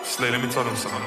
Slay, let me tell them something.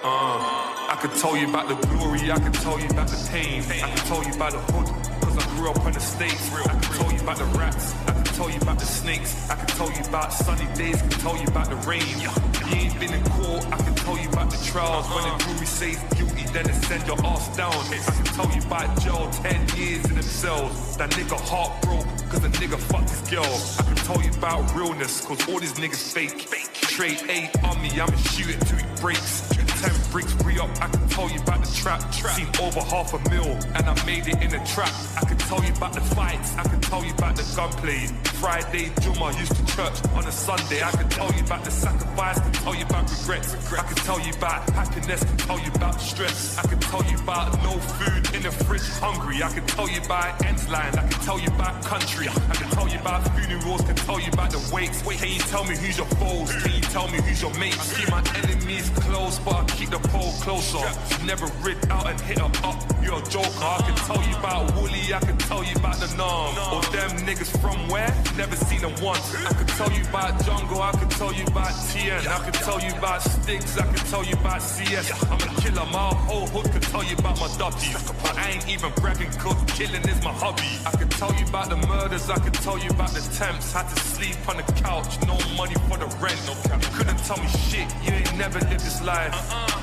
I could tell you about the glory, I could tell you about the pain, I could tell you about the hood, cause I grew up on the States. I could tell you about the rats, I could tell you about the snakes, I could tell you about sunny days, I could tell you about the rain. You ain't been in court, I could tell you about the trials. When the jury says guilty, then they send your ass down. I could tell you about jail, 10 years in themselves. That nigga heart broke, cause a nigga fucked his girl. I could tell you about realness, cause all these niggas fake. Trade 8 on me, I'ma shoot it till he breaks. 10 bricks re-up, I can tell you about the trap. Seen over $500,000 and I made it in a trap. I can tell you about the fights, I can tell you about the gunplay. Friday, Juma used to church on a Sunday. I can tell you about the sacrifice, can tell you about regrets. I can tell you about happiness, can tell you about stress. I can tell you about no food in the fridge, hungry. I can tell you about ends line, I can tell you about country. I can tell you about funerals, can tell you about the wakes. Can you tell me who's your foes? Can you tell me who's your mates? I see my enemies close, but I keep the pole closer. Never rid out and hit her up, you're a joker. I can tell you about Wooly, I can tell you about the Nam. Or them niggas from where? Never seen them once. I can tell you about Jungle, I can tell you about TN. I can tell you about Sticks, I can tell you about CS. I'm a killer, my whole hood can tell you about my dutties. But I ain't even bragging cause killing is my hobby. I can tell you about the murders, I can tell you about the temps. Had to sleep on the couch, no money for the rent. You couldn't tell me shit, you ain't never lived this life.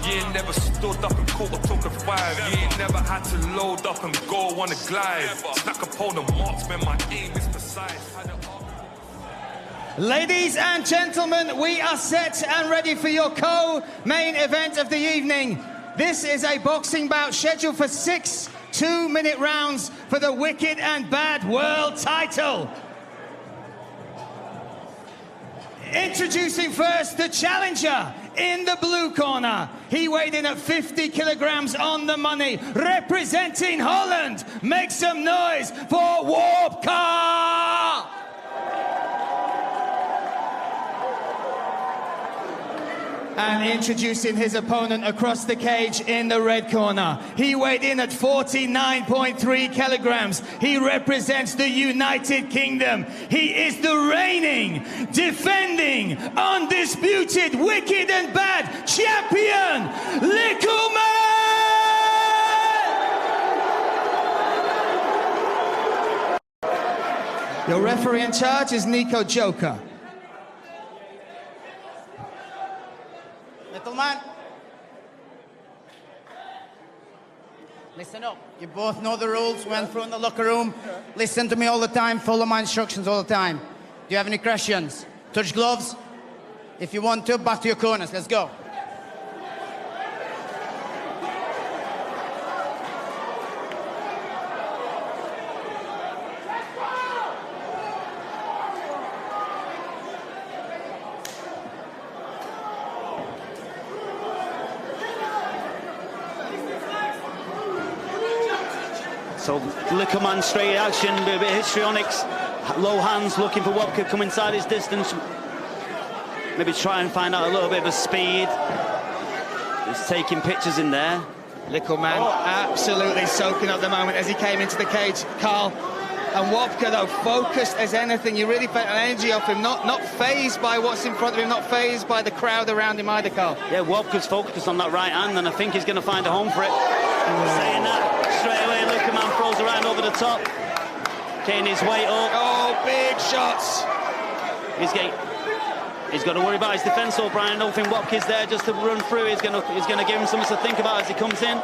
You ain't never stood up and caught a took a 5. You ain't never had to load up and go on a glide. Snack upon the marksman, my aim is precise. Ladies and gentlemen, we are set and ready for your co-main event of the evening. This is a boxing bout scheduled for 6 2-minute rounds for the Wicked and Bad World title. Introducing first the challenger in the blue corner. He weighed in at 50 kilograms on the money. Representing Holland, make some noise for wopke! And introducing his opponent across the cage in the red corner. He weighed in at 49.3 kilograms. He represents the United Kingdom. He is the reigning, defending, undisputed, wicked and bad champion, Likkle. Your referee in charge is Nico Joker. Little man, listen up. You both know the rules. Went through in the locker room. Listen to me all the time. Follow my instructions all the time. Do you have any questions? Touch gloves. If you want to, back to your corners. Let's go. So Likkle man straight action, a bit of histrionics, low hands, looking for Wopke, come inside his distance. Maybe try and find out a little bit of a speed. He's taking pictures in there. Likkle man absolutely soaking up the moment as he came into the cage, Carl. And Wopke, though, focused as anything. You really felt an energy off him, not fazed by what's in front of him, not fazed by the crowd around him either, Carl. Yeah, Wopke's focused on that right hand, and I think he's going to find a home for it. Saying that, straight away, Likkle man throws around over the top. Getting his weight up. Oh, big shots. He's got to worry about his defence, O'Brien. I don't think Wopke's there just to run through. He's going to give him something to think about as he comes in.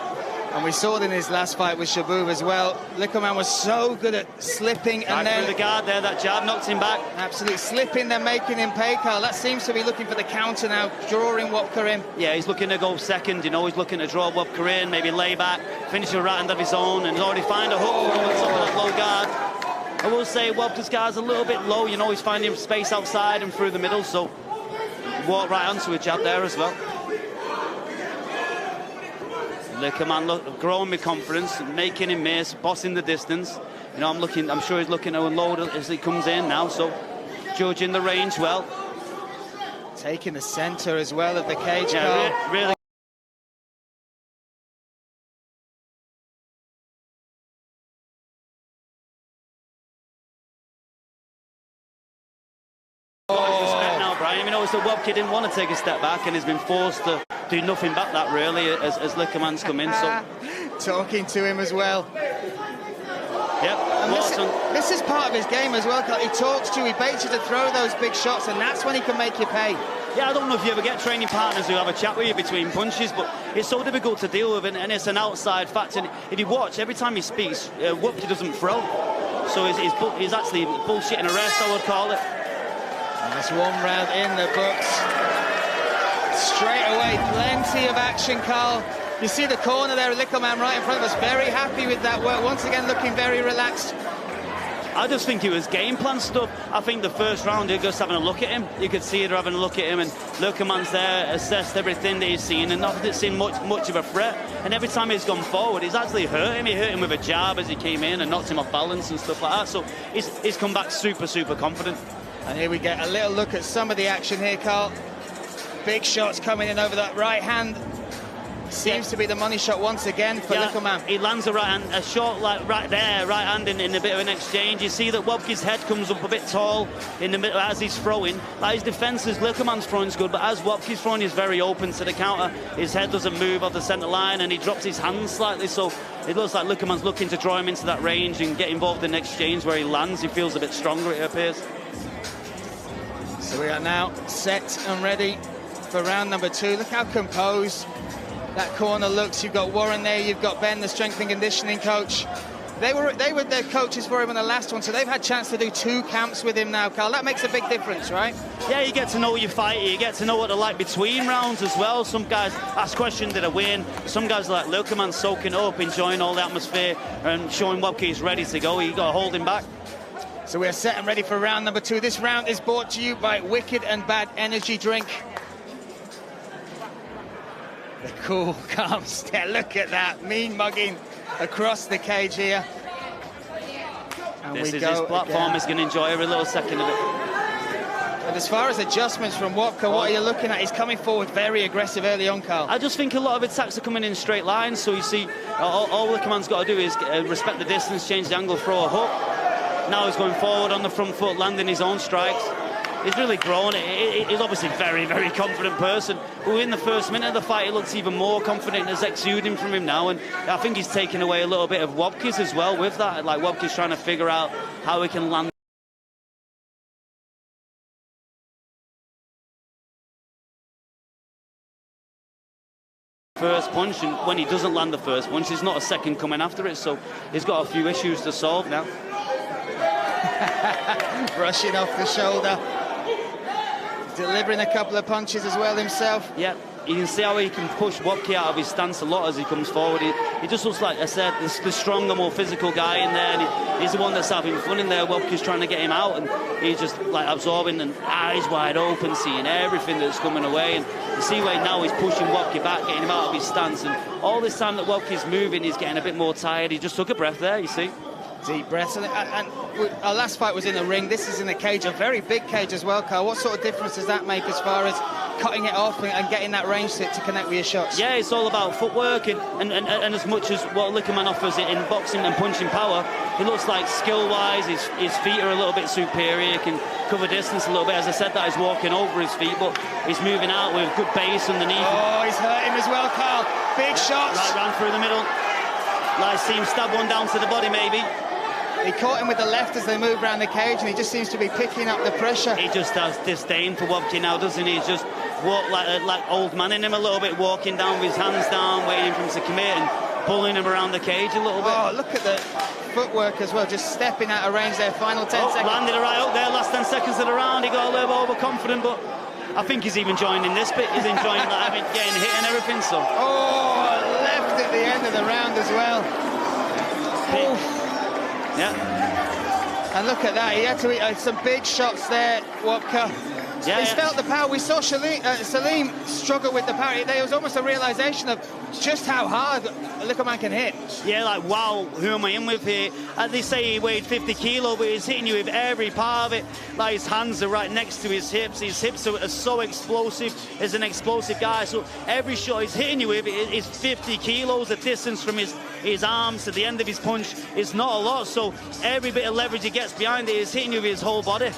And we saw it in his last fight with Shaboob as well. Likkle man was so good at slipping and then through the guard there, that jab knocked him back. Absolutely slipping, then making him pay, Carl. That seems to be looking for the counter now, drawing Wopke in. Yeah, he's looking to go second, you know, he's looking to draw Wopke in, maybe lay back, finish a right hand of his own, and he's already find a hook from top of that low guard. I will say Wopke's guard's a little bit low, you know, he's finding space outside and through the middle, so walk right onto a jab there as well. Likkle man growing with confidence, making him miss, bossing the distance. You know, I'm sure he's looking to unload as he comes in now, so judging the range well. Taking the centre as well of the cage, yeah, Carl. really. noticed that Wopke didn't want to take a step back and has been forced to do nothing but that, really, as Likkleman's come in. So talking to him as well. Yep. This is part of his game as well. He talks to you, he baits you to throw those big shots, and that's when he can make you pay. Yeah, I don't know if you ever get training partners who have a chat with you between punches, but it's so difficult to deal with, and it's an outside factor. And if you watch, every time he speaks, Wopke doesn't throw. So he's actually bullshitting a rest, I would call it. And that's one round in the books. Straight away, plenty of action, Carl. You see the corner there, Likkleman right in front of us, very happy with that work. Once again, looking very relaxed. I just think it was game plan stuff. I think the first round, they're just having a look at him. You could see they're having a look at him, and Likkleman's there, assessed everything that he's seen, and not seen much of a threat. And every time he's gone forward, he's actually hurt him. He hurt him with a jab as he came in and knocked him off balance and stuff like that. So he's come back super, super confident. And here we get a little look at some of the action here, Carl. Big shots coming in over that right hand. Seems to be the money shot once again for Likkleman. He lands a right hand, a shot like right there, right hand in a bit of an exchange. You see that Wopke's head comes up a bit tall in the middle as he's throwing. Like his defence is, Likkleman's throwing's good, but as Wopke's throwing, he's very open to the counter. His head doesn't move off the centre line, and he drops his hands slightly, so it looks like Likkleman's looking to draw him into that range and get involved in an exchange where he lands. He feels a bit stronger, it appears. So we are now set and ready for round number 2. Look how composed that corner looks. You've got Warren there, you've got Ben, the strength and conditioning coach. They were their coaches for him in the last one, so they've had a chance to do 2 camps with him now, Carl. That makes a big difference, right? Yeah, you get to know your fighter, you get to know what they're like between rounds as well. Some guys ask questions, did I win? Some guys are like Likkleman, soaking up, enjoying all the atmosphere and showing Wopke he's ready to go. You got to hold him back. So we're set and ready for round number 2. This round is brought to you by Wicked and Bad Energy Drink. The cool, calm stare. Look at that, mean mugging across the cage here. And this is his platform. He's going to enjoy every little second of it. And as far as adjustments from Wopke, what are you looking at? He's coming forward very aggressive early on, Carl. I just think a lot of attacks are coming in straight lines. So you see, all Likkleman's got to do is respect the distance, change the angle, throw a hook. Now he's going forward on the front foot, landing his own strikes. He's really grown. He's obviously a very, very confident person. But in the first minute of the fight, he looks even more confident. It's exuding from him now. And I think he's taken away a little bit of Wopke's as well with that. Like, Wopke's trying to figure out how he can land first punch, and when he doesn't land the first punch, there's not a second coming after it. So he's got a few issues to solve now. Brushing off the shoulder. Delivering a couple of punches as well himself. Yeah, you can see how he can push Wopke out of his stance a lot as he comes forward. He just looks like, I said, the stronger, more physical guy in there, and he's the one that's having fun in there. Wopke's trying to get him out, and he's just like absorbing and eyes wide open, seeing everything that's coming away. And you see where now he's pushing Wopke back, getting him out of his stance, and all this time that Wopke's moving, he's getting a bit more tired. He just took a breath there, you see. Deep breaths. And our last fight was in the ring. This is in a cage, a very big cage as well, Carl. What sort of difference does that make as far as cutting it off and getting that range to connect with your shots? Yeah, it's all about footwork, and as much as what Likkleman offers it in boxing and punching power, it looks like skill-wise his feet are a little bit superior. He can cover distance a little bit. As I said, that he's walking over his feet, but he's moving out with good base underneath. Oh, he's hurt him as well, Carl. Big shots. Right round through the middle. Like, see him stab one down to the body, maybe. He caught him with the left as they moved around the cage, and he just seems to be picking up the pressure. He just has disdain for Wopke now, doesn't he? He's just walked like old man in him a little bit, walking down with his hands down, waiting for him to commit and pulling him around the cage a little bit. Oh, look at the footwork as well, just stepping out of range there. Final 10 seconds. Landed it right up there, last 10 seconds of the round. He got a little overconfident, but I think he's even joining this bit. He's enjoying like, getting hit and everything. So. Oh, left at the end of the round as well. Yeah. And look at that, he had to eat some big shots there, Wopke. Yeah, He's felt the power. We saw Salim struggle with the power. There was almost a realisation of just how hard Likkleman can hit. Yeah, like, wow, who am I in with here? They say he weighed 50 kilo, but he's hitting you with every part of it. Like, his hands are right next to his hips. His hips are so explosive. He's an explosive guy. So every shot he's hitting you with is 50 kilos. The distance from his arms to the end of his punch is not a lot. So every bit of leverage he gets behind it is hitting you with his whole body.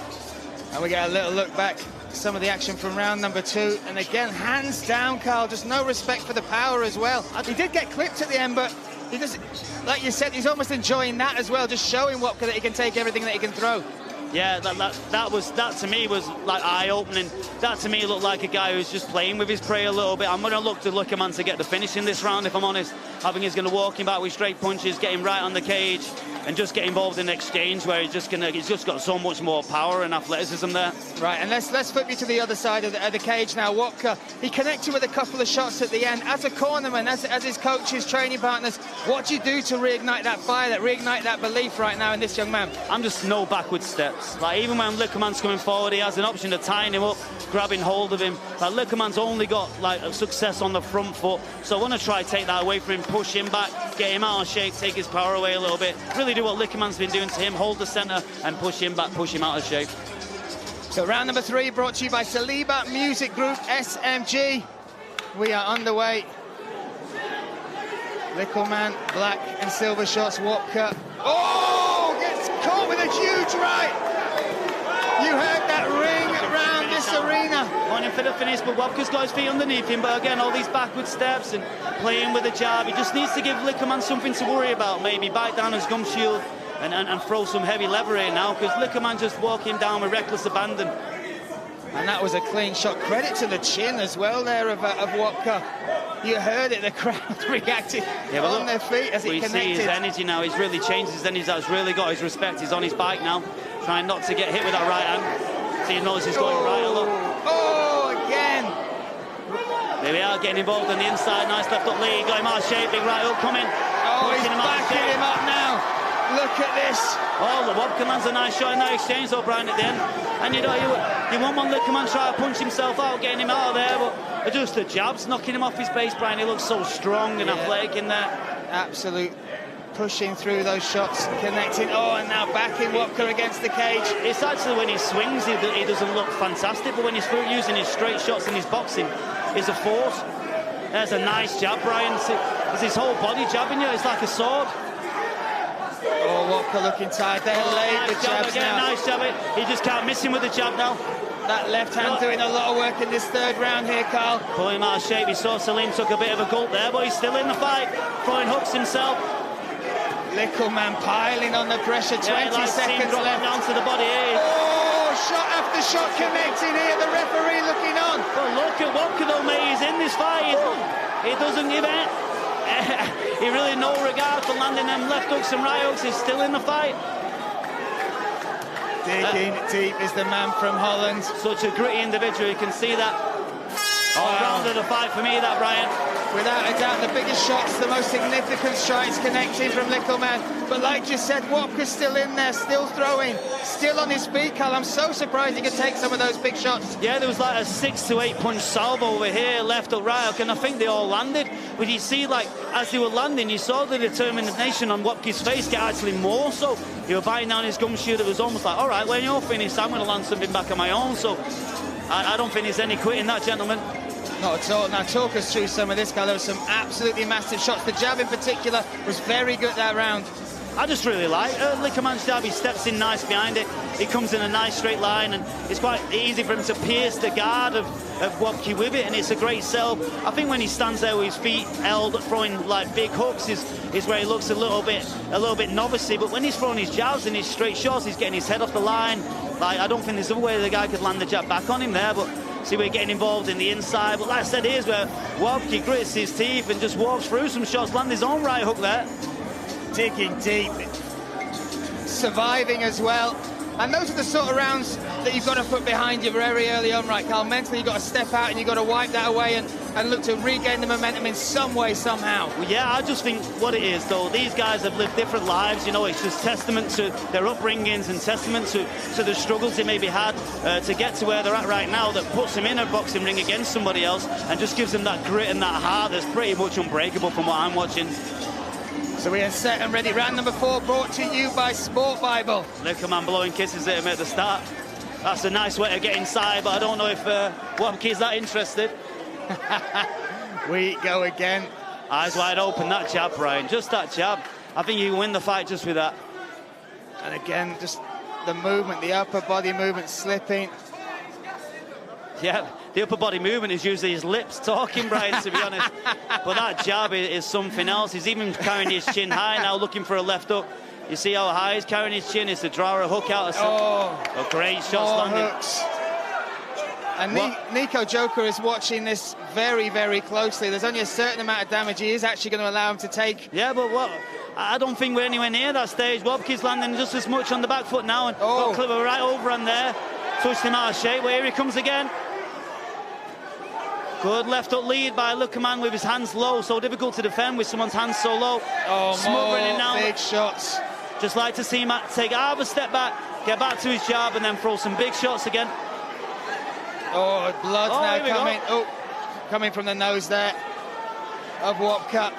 And we get a little look back some of the action from round number 2. And again, hands down, Carl, just no respect for the power as well. He did get clipped at the end, but he just, like you said, he's almost enjoying that as well, just showing Wopke that he can take everything that he can throw. Yeah, that to me was like eye-opening. That to me looked like a guy who's just playing with his prey a little bit. I'm going to look to Likkle to get the finish in this round, if I'm honest. I think he's going to walk him back with straight punches, get him right on the cage, and just get involved in an exchange where he's just got so much more power and athleticism there. Right, and let's flip you to the other side of the cage now. Wopke, he connected with a couple of shots at the end. As a cornerman, as his coaches, training partners, what do you do to reignite that fire, reignite that belief right now in this young man? I'm just no backward steps. Like, even when Likkle's coming forward, he has an option of tying him up, grabbing hold of him. Like, Likkle's only got like success on the front foot, so I want to try to take that away from him, push him back, get him out of shape, take his power away a little bit. Really do what Likkle's been doing to him, hold the center and push him back, push him out of shape. So round number 3 brought to you by Saliba Music Group SMG. We are underway. Likkle, black and silver shots. Wopke. Oh, gets caught with a huge right. You heard that ring around this arena. Wanting for the finish, but Wopke's got his feet underneath him. But again, all these backward steps and playing with the jab. He just needs to give Likkle something to worry about. Maybe bite down his gum shield and throw some heavy lever in now, because Likkle just walk him down with reckless abandon. And that was a clean shot. Credit to the chin as well there of Wopke. You heard it, the crowd reacted on their feet as he connected. We see his energy now. He's really changed his energy. That's really got his respect. He's on his bike now, trying not to get hit with that right hand. So he knows he's going right a lot. Oh, again. There we are, getting involved on the inside. Nice left up lead. Got him out of shape. Big right hook coming. Oh, he's backing him up now. Look at this. Oh, the Wopke lands a nice shot in that exchange, though, Brian, at the end. And you know, you want one Likkle try to punch himself out, getting him out of there, but just the jabs knocking him off his base, Brian. He looks so strong and athletic in there. Absolute pushing through those shots, connecting. Oh, and now backing Wopke against the cage. It's actually when he swings, he doesn't look fantastic, but when he's using his straight shots in his boxing, it's a force. There's a nice jab, Brian. It's his whole body jabbing you. It's like a sword. Oh, Wopke looking tired there. Laid the jabs again, now. Nice jab. He just can't miss him with the jab now. That left hand doing a lot of work in this third round here, Carl. Pulling him out of shape. He saw Salim took a bit of a gulp there, but he's still in the fight. Throwing hooks himself. Likkle piling on the pressure. 20 seconds left. Down to the body here. Oh, shot after shot connecting here. The referee looking on. Well, look at Wopke though, mate. He's in this fight. He doesn't give it. He really no regard for landing them left hooks and right hooks. He's still in the fight. Digging deep is the man from Holland. Such a gritty individual. You can see that. All round of the fight for me, that, Brian. Without a doubt, the biggest shots, the most significant strikes connecting from Likkle. But like you said, Wopke's still in there, still throwing, still on his feet, Carl. I'm so surprised he could take some of those big shots. Yeah, there was like a 6 to 8 punch salvo over here, left up, right hook, and I think they all landed. But you see, like, as they were landing, you saw the determination on Wopke's face get actually more so. He was biting down his gum shield. It was almost like, all right, when you're finished, I'm going to land something back on my own. So I don't think there's any quitting that, gentleman. Not at all. Now talk us through some of this, Carl. There were some absolutely massive shots. The jab in particular was very good that round. I just really like Likkle's jab. He steps in nice behind it. He comes in a nice straight line, and it's quite easy for him to pierce the guard of Wopke with it, and it's a great sell. I think when he stands there with his feet held, throwing like big hooks, is where he looks a little bit novice-y. But when he's throwing his jabs and his straight shots, he's getting his head off the line. Like, I don't think there's a way the guy could land the jab back on him there, but see, we're getting involved in the inside. But like I said, here's where Wopke grits his teeth and just walks through some shots, land his own right hook there. Digging deep, surviving as well. And those are the sort of rounds that you've got to put behind you very early on, right, Carl? Mentally, you've got to step out and you've got to wipe that away and look to regain the momentum in some way, somehow. Well, yeah, I just think what it is, though, these guys have lived different lives. You know, it's just testament to their upbringings and testament to the struggles they maybe had to get to where they're at right now, that puts them in a boxing ring against somebody else and just gives them that grit and that heart that's pretty much unbreakable from what I'm watching. So we are set and ready. Round number 4 brought to you by Sport Bible. Likkle blowing kisses at him at the start. That's a nice way to get inside, but I don't know if Wopke's that interested. We go again. Eyes wide open, that jab, Brian. Just that jab. I think you can win the fight just with that. And again, just the movement, the upper body movement slipping. Yeah, the upper body movement is usually his lips talking, Brian, to be honest. But that jab is something else. He's even carrying his chin high now, looking for a left hook. You see how high he's carrying his chin? Is to draw a hook out of some... Oh, great shots landing. Hooks. And Nico Joker is watching this very, very closely. There's only a certain amount of damage he is actually going to allow him to take. Yeah, but what? I don't think we're anywhere near that stage. Wopke's landing just as much on the back foot now, and got Clipper right over on there. Touched him out of shape. Well, here he comes again. Good left hook lead by Likkle with his hands low. So difficult to defend with someone's hands so low. Smothering it now. Big shots. Just like to see him take half a step back, get back to his jab, and then throw some big shots again. Oh, blood's now coming. Oh, coming from the nose there of Wopke.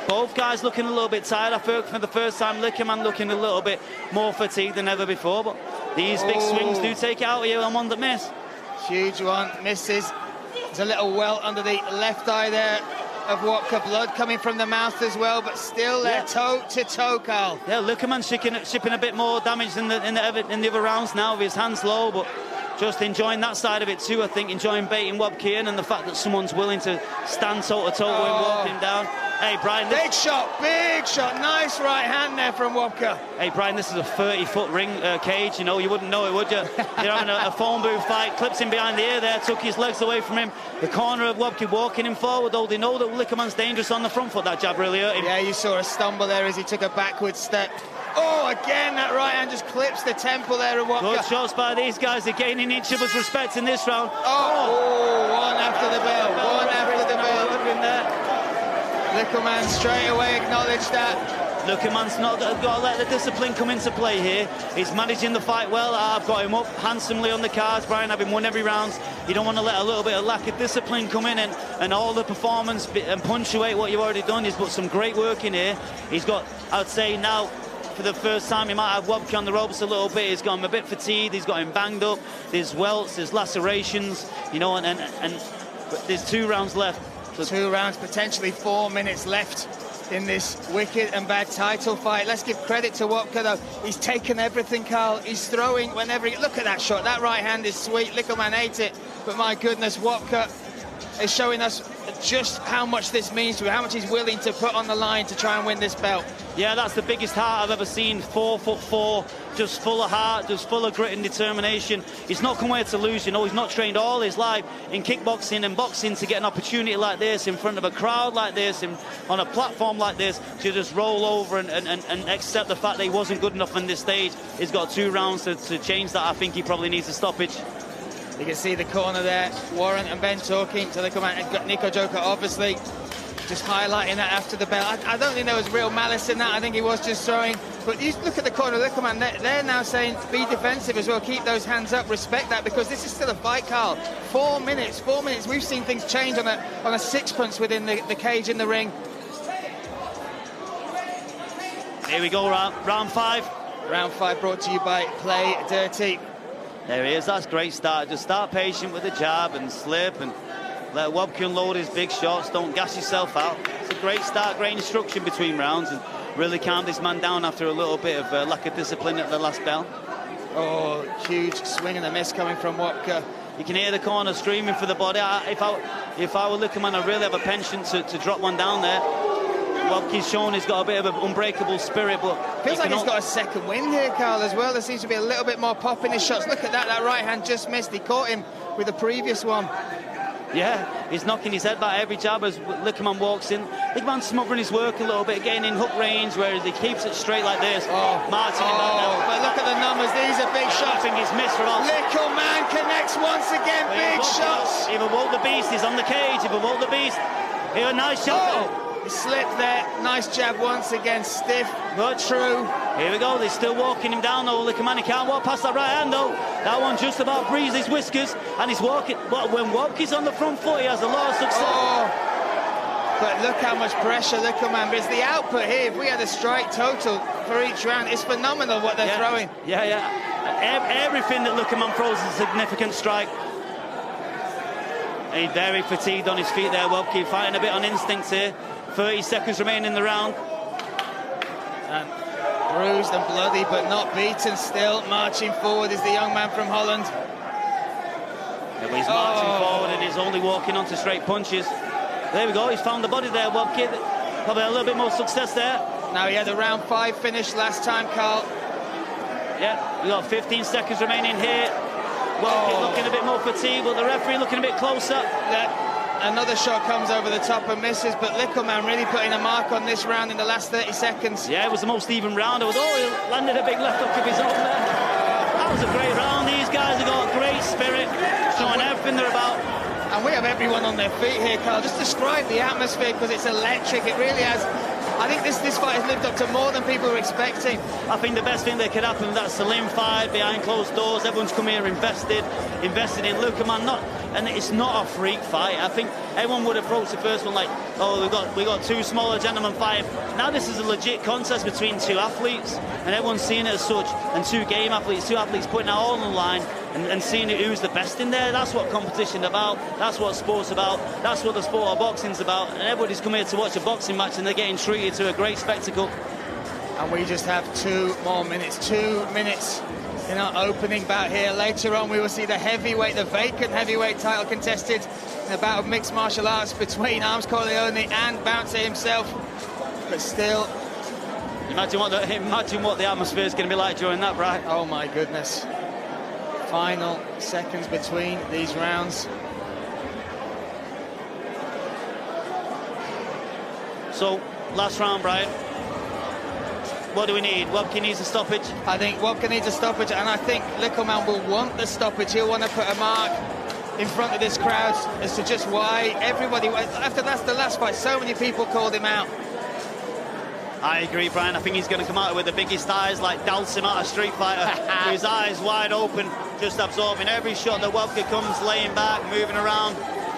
Both guys looking a little bit tired. I feel for the first time, Likkle looking a little bit more fatigued than ever before. But these big swings do take it out of you, and one that miss. Huge one, misses. There's a little welt under the left eye there of Wopke. Blood coming from the mouth as well, but still there, toe to toe, Carl. Yeah, Likkle shipping a bit more damage in the other rounds now with his hands low, but just enjoying that side of it too. I think enjoying baiting Wopke in, and the fact that someone's willing to stand toe to toe with him, walking down. Hey, Brian. Big shot. Nice right hand there from Wopke. Hey, Brian, this is a 30-foot ring cage. You know, you wouldn't know it, would you? You're having a phone booth fight. Clips him behind the ear there, took his legs away from him. The corner of Wopke walking him forward, though. They know that Likkle's dangerous on the front foot. That jab really hurt him. Yeah, you saw a stumble there as he took a backward step. Oh, again, that right hand just clips the temple there of Wopke. Good shots by these guys. They're gaining each other's respect in this round. One after the bell. One after the bell. Likkle straight away acknowledged that. Likkle's not got to let the discipline come into play here. He's managing the fight well. I've got him up handsomely on the cards, Brian, having won every round. You don't want to let a little bit of lack of discipline come in and all the performance and punctuate what you've already done. He's put some great work in here. He's got, I'd say now, for the first time, he might have Wopke on the ropes a little bit. He's got him a bit fatigued. He's got him banged up. There's welts, there's lacerations, you know, and there's 2 rounds left. So 2 rounds, potentially 4 minutes left in this wicked and bad title fight. Let's give credit to Wopke, though. He's taken everything, Carl. He's throwing whenever he... Look at that shot. That right hand is sweet. Likkle ate it. But my goodness, Wopke is showing us just how much this means to him, how much he's willing to put on the line to try and win this belt. Yeah, that's the biggest heart I've ever seen. 4'4", just full of heart, just full of grit and determination. He's not come here to lose, you know. He's not trained all his life in kickboxing and boxing to get an opportunity like this in front of a crowd like this, on a platform like this, to just roll over and accept the fact that he wasn't good enough on this stage. He's got 2 rounds to change that. I think he probably needs a stoppage. You can see the corner there, Warren and Ben talking to the Nico Joker, obviously just highlighting that after the bell. I don't think there was real malice in that. I think he was just throwing. But you look at the corner, Likkle, they're now saying be defensive as well, keep those hands up, respect that, because this is still a fight, Carl. 4 minutes. We've seen things change on a sixpence within the cage in the ring. Here we go, round 5. Round 5 brought to you by Play Dirty. There he is. That's a great start. Just start patient with the jab and slip and let Wopke unload his big shots. Don't gas yourself out. It's a great start, great instruction between rounds, and really calmed this man down after a little bit of lack of discipline at the last bell. Oh, huge swing and a miss coming from Wopke. You can hear the corner screaming for the body. If I were Likkle, I'd really have a penchant to drop one down there. Wopke's shown he's got a bit of an unbreakable spirit, but feels like he's got a second wind here, Carl, as well. There seems to be a little bit more pop in his shots. Look at that right hand just missed. He caught him with the previous one. Yeah, he's knocking his head back every jab as Likkle walks in. Likkle's smothering his work a little bit, getting in hook range, whereas he keeps it straight like this. Marching him back now. But look at the numbers. These are big shots. I think he's missed for all. Likkle connects once again. Big shots. Either Woke the Beast, he's on the cage. Either Woke the Beast. Here, nice shot. He slipped there. Nice jab once again. Stiff, but true. Here we go. They're still walking him down, though. Likkle, he can't walk past that right hand, though. That one just about breezes his whiskers, and he's walking. But when Wopke's on the front foot, he has a lot of success. But look how much pressure Likkle, but it's the output here. If we had a strike total for each round, it's phenomenal what they're throwing. Yeah. Everything that Likkle throws is a significant strike. He's very fatigued on his feet there, Wopke, fighting a bit on instinct here. 30 seconds remaining in the round. And bruised and bloody, but not beaten still. Marching forward is the young man from Holland. Yeah, but he's marching forward and he's only walking onto straight punches. There we go, he's found the body there, wopke. Probably a little bit more success there. Now he had a round 5 finish last time, Carl. Yeah, we got 15 seconds remaining here. Wopke looking a bit more fatigued, but the referee looking a bit closer. Another shot comes over the top and misses, but Likkle really putting a mark on this round in the last 30 seconds. Yeah, it was the most even round. He landed a big left hook of his own there. That was a great round. These guys have got great spirit, showing everything they're about. And we have everyone on their feet here, Carl. Just describe the atmosphere, because it's electric. It really has. I think this fight has lived up to more than people were expecting. I think the best thing that could happen, that's the Lim fight behind closed doors. Everyone's come here invested in Likkle, and it's not a freak fight. I think everyone would approach the first one like, oh, we got two smaller gentlemen fighting. Now this is a legit contest between two athletes, and everyone's seeing it as such, and two athletes putting it all on the line and seeing who's the best in there. That's what competition's about. That's what sport's about. That's what the sport of boxing's about. And everybody's come here to watch a boxing match, and they're getting treated to a great spectacle. And we just have 2 more minutes. 2 minutes in our opening bout here. Later on, we will see the vacant heavyweight title contested in a bout of mixed martial arts between Arms Corleone and Bouncer himself. But still, imagine what the atmosphere is going to be like during that, Brian. Oh my goodness. Final seconds between these rounds. So, last round, Brian. What do we need? Wopke needs a stoppage. I think Wopke needs a stoppage, and I think Likkle will want the stoppage. He'll want to put a mark in front of this crowd as to just why everybody, after the last fight, so many people called him out. I agree, Brian. I think he's going to come out with the biggest eyes, like Dalsim out of Street Fighter. With his eyes wide open, just absorbing every shot that Wopke comes, laying back, moving around.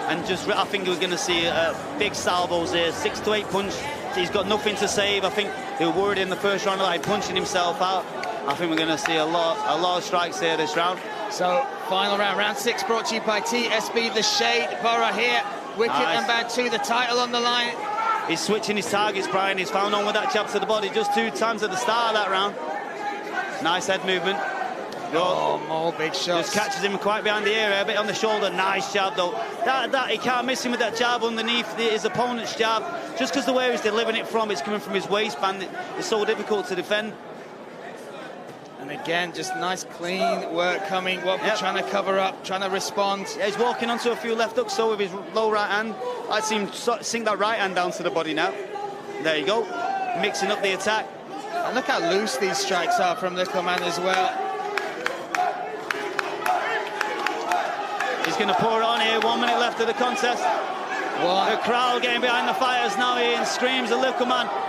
And I think we're going to see big salvos here, 6 to 8 punch. He's got nothing to save. I think they were worried in the first round, like punching himself out. I think we're going to see a lot of strikes here this round. So, final round, round 6, brought to you by TSB, The Shade, Borough here. Wicket and Bad 2, the title on the line. He's switching his targets, Brian. He's found on with that jab to the body just 2 times at the start of that round. Nice head movement. Oh, more big shots. Just catches him quite behind the ear, a bit on the shoulder. Nice jab, though. That he can't miss him with that jab underneath his opponent's jab. Just because the way he's delivering it from, it's coming from his waistband. It's so difficult to defend. And again, just nice, clean work coming. Wopke trying to cover up, trying to respond. Yeah, he's walking onto a few left hooks, so with his low right hand. I'd see him sink that right hand down to the body now. There you go. Mixing up the attack. And look how loose these strikes are from Likkle as well. He's going to pour it on here. 1 minute left of the contest. The crowd getting behind the fighters now here and screams at Likkle.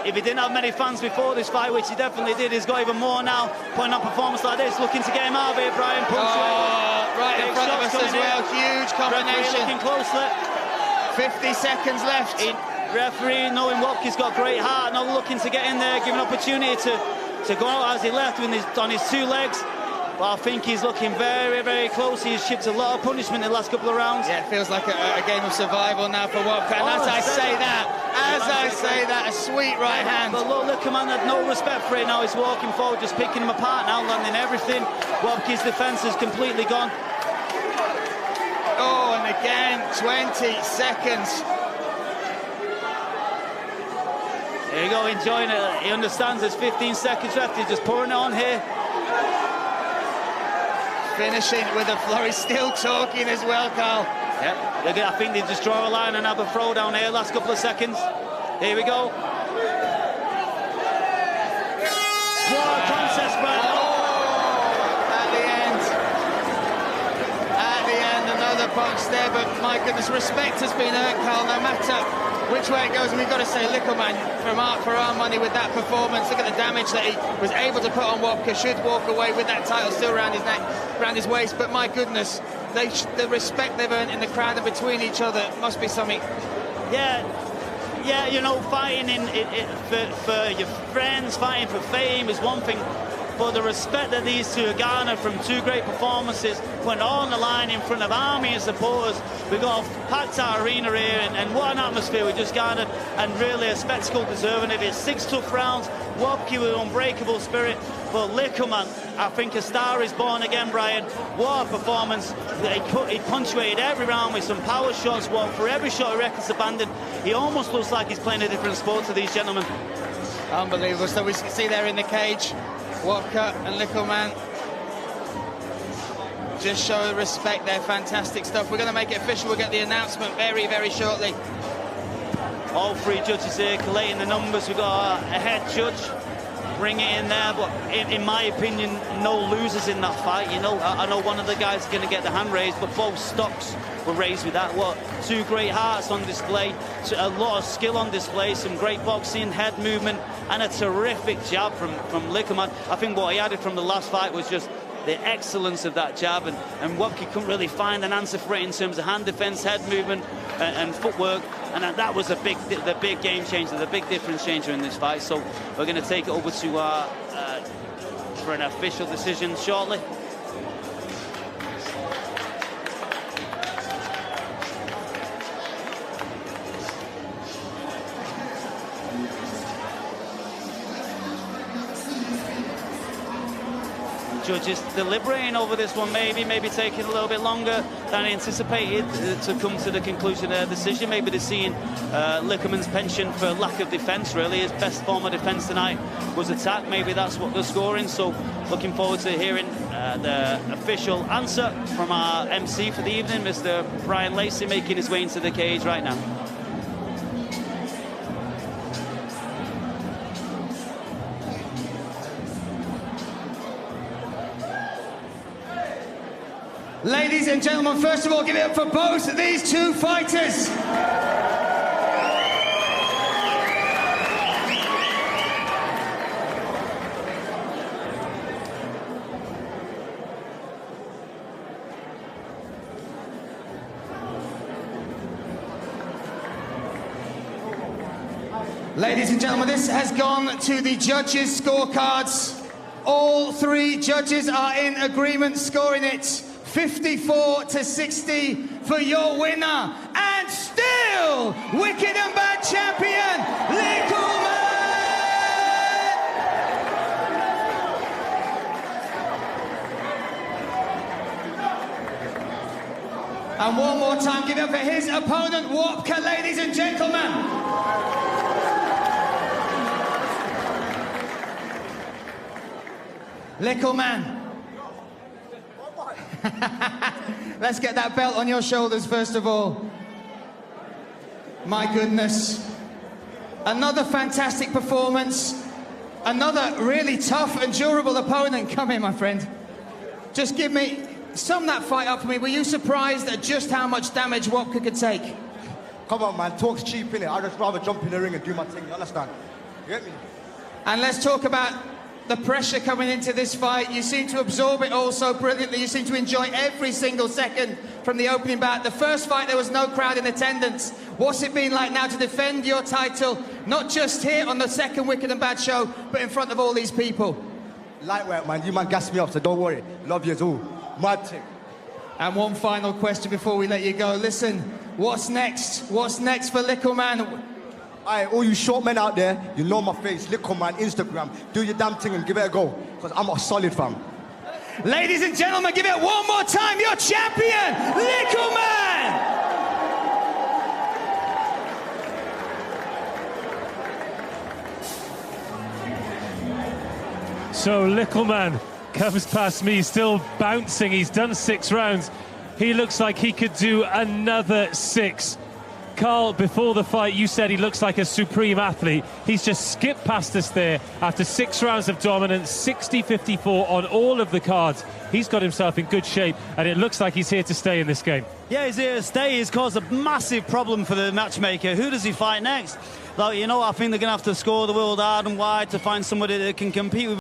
If he didn't have many fans before this fight, which he definitely did, he's got even more now. Putting on performance like this, looking to get him out of here, Brian. Right in front of us as well. Huge combination. Looking closely. 50 seconds left. Referee, knowing Wopke's got great heart, not looking to get in there, giving opportunity to go out as he left on his 2 legs. But I think he's looking very, very close. He's shipped a lot of punishment in the last couple of rounds. Yeah, it feels like a game of survival now for Wopke. And as I say that, a sweet right hand. But look, Likkle had no respect for it now. He's walking forward, just picking him apart now, landing everything. Wopke's defense is completely gone. Oh, and again, 20 seconds. There you go, enjoying it. He understands there's 15 seconds left. He's just pouring it on here. Finishing with a flurry, still talking as well, Carl. Yep, I think they just draw a line and have a throw down here, last couple of seconds. Here we go. What a contest, Brad. At the end, another punch there, but my goodness, respect has been earned, Carl, no matter which way it goes. And we've got to say, Likkle, for our money with that performance, look at the damage that he was able to put on Wopke. Should walk away with that title still around his neck, around his waist. But my goodness, the respect they've earned in the crowd and between each other must be something. Yeah, you know, fighting for your friends, fighting for fame is one thing. but the respect that these two garnered from two great performances went on the line in front of army and supporters. We got a packed out arena here, and what an atmosphere we just garnered, and really a spectacle deserving of it. 6 tough rounds, Wopke with unbreakable spirit, but Likkle, man, I think a star is born again, Brian. What a performance. He punctuated every round with some power shots. Well, for every shot he reckons abandoned, he almost looks like he's playing a different sport to these gentlemen. Unbelievable. So we can see there in the cage, Wopke and Likkle, man, just show respect there. Fantastic stuff. We're going to make it official. We'll get the announcement very, very shortly. All three judges here collating the numbers. We've got a head judge, bring it in there, but in my opinion, no losers in that fight. You know, I know one of the guys is going to get the hand raised, but both stocks were raised with that. What, two great hearts on display, a lot of skill on display, some great boxing, head movement, and a terrific jab from Likkle, man. I think what he added from the last fight was just the excellence of that jab, and Wopke couldn't really find an answer for it in terms of hand defense, head movement, and footwork, and that was the big game changer, the big difference changer in this fight. So we're going to take it over to for an official decision shortly. Judges deliberating over this one, maybe taking a little bit longer than anticipated to come to the conclusion of their decision. Maybe they're seeing Lickleman's penchant for lack of defence, really. His best form of defence tonight was attack. Maybe that's what they're scoring. So looking forward to hearing the official answer from our MC for the evening, Mr. Brian Lacey, making his way into the cage right now. Ladies and gentlemen, first of all, give it up for both of these two fighters. Ladies and gentlemen, this has gone to the judges' scorecards. All three judges are in agreement, scoring it 54-60 for your winner, and still wicked and bad champion, Likkle. And one more time, give it up for his opponent, Wopke, ladies and gentlemen. Likkle, man. Let's get that belt on your shoulders first of all. My goodness. Another fantastic performance. Another really tough and durable opponent. Come here, my friend. Just sum that fight up for me. Were you surprised at just how much damage Wopke could take? Come on, man. Talk's cheap, innit? I'd just rather jump in the ring and do my thing. You understand? You get me? And let's talk about the pressure coming into this fight. You seem to absorb it all so brilliantly. You seem to enjoy every single second from the opening bout. The first fight, there was no crowd in attendance. What's it been like now to defend your title, not just here on the second Wicked and Bad show, but in front of all these people? Lightweight, man. You man gas me up, so don't worry. Love yous all. Mad thing. And one final question before we let you go. Listen, what's next? What's next for Likkle, man? Aye, all you short men out there, you know my face, Likkle, man, Instagram. Do your damn thing and give it a go, because I'm a solid fam. Ladies and gentlemen, give it one more time, your champion, Likkle man! So Likkle man comes past me, still bouncing. He's done 6 rounds. He looks like he could do another 6. Carl, before the fight, you said he looks like a supreme athlete. He's just skipped past us there after 6 rounds of dominance, 60-54 on all of the cards. He's got himself in good shape, and it looks like he's here to stay in this game. Yeah, he's here to stay. He's caused a massive problem for the matchmaker. Who does he fight next? Like, you know, I think they're going to have to score the world hard and wide to find somebody that can compete with